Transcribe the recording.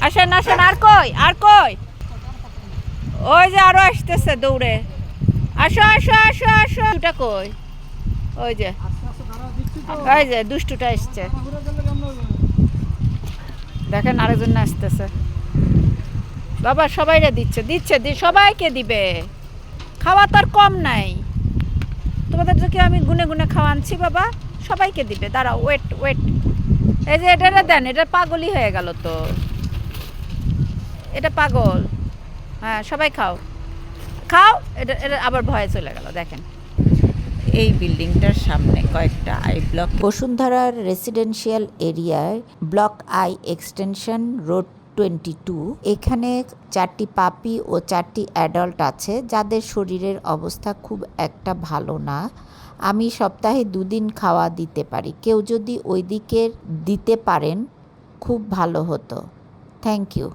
আসেন আসেন, আর কই আর কই, ওই যে আরো আসতেছে দৌড়ে, আসো আসো আসো আসো। দুটা কই, ওই যে ওই যে দুষ্টুটা এসছে, দেখেন আরেকজন আসতেছে। বাবা সবাইরে দিচ্ছে দিচ্ছে সবাইকে দিবে, খাওয়া তো আর কম নাই। তোমাদের কি আমি গুনে গুনে খাওয়া আনছি বাবা, সবাইকে দিবে। দাঁড়াও, ওয়েট ওয়েট, এই যে এটা দেন, এটা পাগলই হয়ে গেল তো, এটা পাগল। হ্যাঁ সবাই খাও খাও, এটা এটা আবার ভয়ে চলে গেল। দেখেন এই বিল্ডিংটার সামনে কয়েকটা আই ব্লক, বসুন্ধরার রেসিডেন্সিয়াল এরিয়ায় ব্লক আই এক্সটেনশন রোড 22। এখানে 4টি পাপি ও 4টি অ্যাডাল্ট আছে যাদের শরীরের অবস্থা খুব একটা ভালো না। আমি সপ্তাহে 2 দিন খাওয়া দিতে পারি, কেউ যদি ওই দিকে দিতে পারেন খুব ভালো হতো। Thank you.